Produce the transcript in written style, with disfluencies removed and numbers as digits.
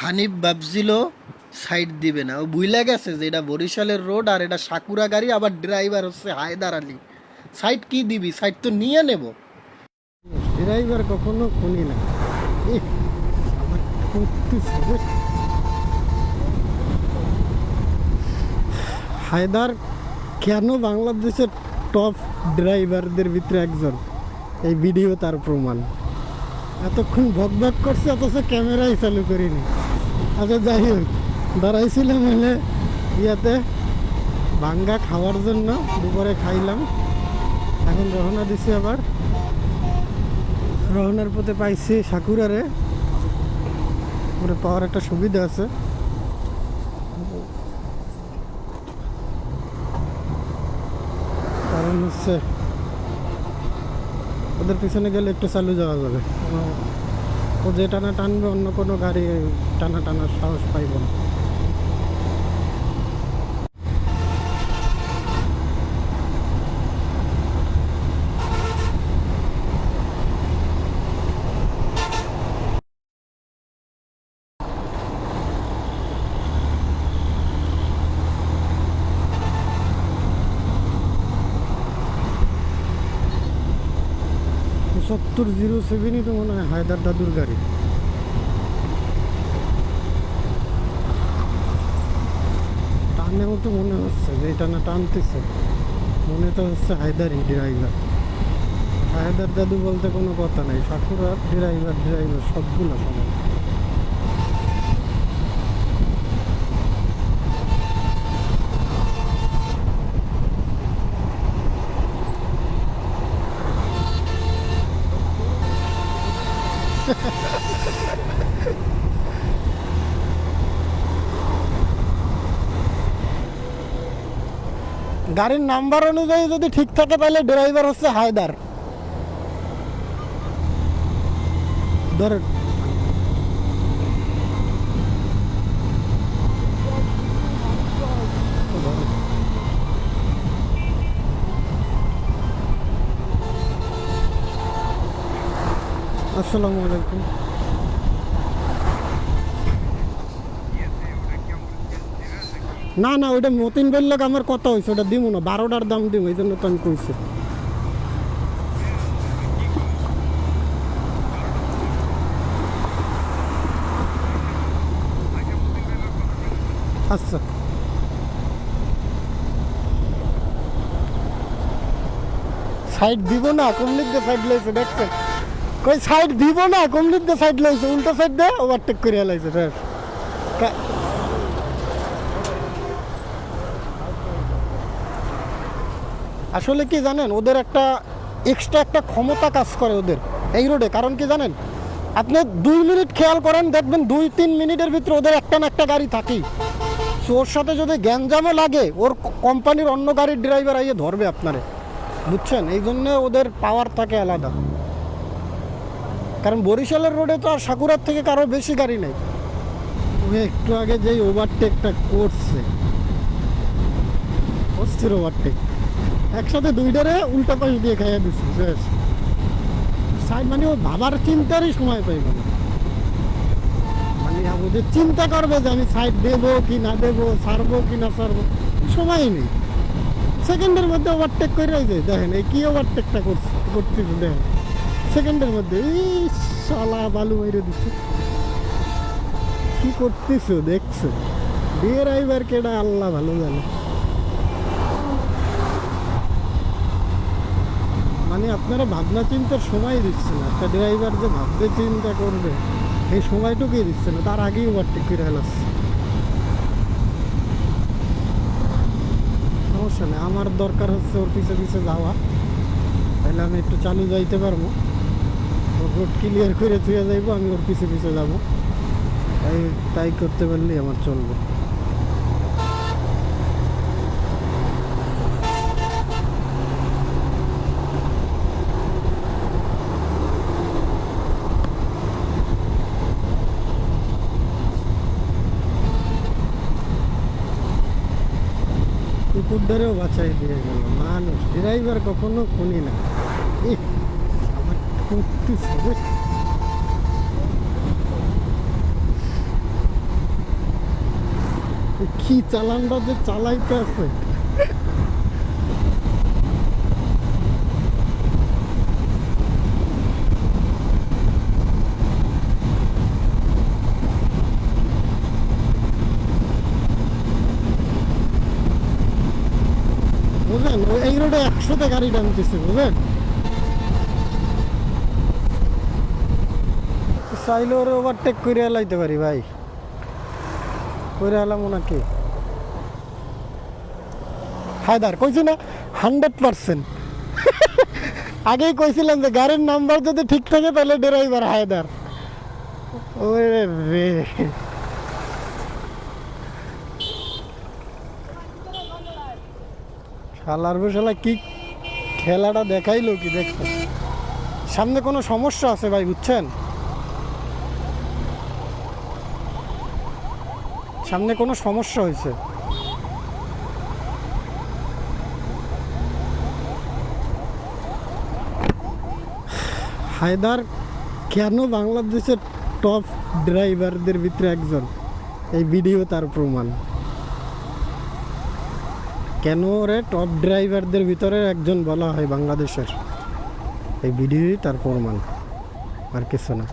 হানিফ ভাবছিল সাইড দিবে না, ও ভুলে গেছে যে এটা বরিশালের রোড আর এটা সাকুরা গাড়ি, আবার ড্রাইভার হচ্ছে হায়দার আলী। সাইড কি দিবি, সাইড তো নিয়ে নেব। ড্রাইভার কখনো খুনি না। ইহ, আমার করতেছে রে। হায়দার কেন বাংলাদেশের টপ ড্রাইভারদের ভিতরে একজন, এই ভিডিও তার প্রমাণ। এতক্ষণ ভক ভক করছে অথচ ক্যামেরাই চালু করিনি। আচ্ছা যাই হোক, দাঁড়াইছিলাম হলে ইয়াতে ভাঙ্গা খাওয়ার জন্য, দুপুরে খাইলাম। এখন রওনা দিছি, আবার রওনার পথে পাইছি সাকুরারে। ওরে পাওয়ার একটা সুবিধা আছে, কারণ হচ্ছে ওদের পিছনে গেলে একটু চালু যাওয়া যাবে। ও যে টানা টানবে অন্য কোনো গাড়ি টানা টানার সাহস পাইব না। সত্তর 07ই তো মনে হয় হায়দার দাদুর গাড়ি। টানে মতো মনে হচ্ছে যে এটা না টানতেছে, মনে তো হচ্ছে হায়দারই ড্রাইভার। হায়দার দাদু বলতে কোনো কথা নাই, সাকুরার ড্রাইভার ড্রাইভার সবগুলো সমান। গাড়ির নাম্বার অনুযায়ী যদি ঠিক থাকে তাহলে ড্রাইভার হচ্ছে হায়দার। ধরেন আসসালামু আলাইকুম। না না, ওইটা মতিন বললে আমার কথা হয়েছে, ওটা দিব না, 12টার দাম দিব, এই জন্য তো আমি কইছি। আচ্ছা সাইড দিব না, কমলিক দিয়ে সাইড লাইছে, দেখছেন? কই সাইড দিব না, কমলিক দিয়ে সাইড লাইছে, উল্টো সাইড দিয়ে ওভারটেক করে লাইছে। আসলে কি জানেন, ওদের একটা এক্সট্রা একটা ক্ষমতা কাজ করে ওদের এই রোডে। কারণ কি জানেন, আপনি 2 মিনিট খেয়াল করেন, দেখবেন 2-3 মিনিটের ভিতরে ওদের একটা না একটা গাড়ি থাকেই। সো ওর সাথে যদি গ্যাঞ্জামও লাগে, ওর কোম্পানির অন্য গাড়ির ড্রাইভার আইয়ে ধরবে আপনারে, বুঝছেন? এই জন্য ওদের পাওয়ার থাকে আলাদা। কারণ বরিশালের রোডে তো আর সাকুরার থেকে কারো বেশি গাড়ি নেই। একটু আগে যেই ওভারটেকটা করছে, অস্থির ওভারটেক, একসাথে দুইটারে উল্টা পাশ দিয়ে খাইয়া দিচ্ছে শেষ। সাইড মানে ও ভাবার চিন্তারই সময় পাইব না, মানে ওদের চিন্তা করবে যে আমি সাইড দেবো কি না দেবো, ছাড়বো কি না ছাড়বো, সময়ই নেই। সেকেন্ডের মধ্যে ওভারটেক করে যায়। দেখেন এই কি ওভারটেকটা করতেছে, দেখেন সেকেন্ডের মধ্যে এই শালা বালু মেরে দিচ্ছে। কি করতেছো দেখছো? ড্রাইভার কেডা আল্লাহ ভালো জানে। মানে আপনারা ভাবনা চিন্তার সময় দিচ্ছে না, একটা ড্রাইভার যে ভাবতে চিন্তা করবে এই সময়টুকুই দিচ্ছে না, তার আগেই ওভারটেক করে ফেলাচ্ছে। সমস্যা নেই, আমার দরকার হচ্ছে ওর পিছে পিছে যাওয়া, তাহলে আমি একটু চালু যাইতে পারবো। ওর রোড ক্লিয়ার করে ছুঁয়ে যাইবো, আমি ওর পিছে পিছে যাবো, তাই করতে পারলেই আমার চলবে। কুকুরদেরও বাঁচাই দিয়ে গেল মানুষ, ড্রাইভার কখনো খুনি না। ইহ, আমার করতেছে রে। কি চালানটা যে চালাইতে আছে। বুঝলেন, এই রোডে 100তে গাড়ি টানতেছে, বুঝলেন। চাইলে ওরে ওভারটেক করে এলাইতে পারি ভাই, করে এলাম ওনাকে। হায়দার কইছি না 100%। আগেই কইছিলাম যে গাড়ির নাম্বার যদি ঠিক থাকে তাহলে ড্রাইভার হায়দার। ওরে রে, শালার শালা কি খেলাটা দেখাইলো কি দেখছেন। সামনে কোনো সমস্যা আছে ভাই, বুঝছেন, সামনে কোনো সমস্যা হয়েছে। হায়দার কেন বাংলাদেশের টপ ড্রাইভারদের ভিতরে একজন, এই ভিডিও তার প্রমাণ। কেন ওরে টপ ড্রাইভারদের ভিতরে একজন বলা হয় বাংলাদেশের, এই ভিডিওই তার প্রমাণ, আর কিছু না।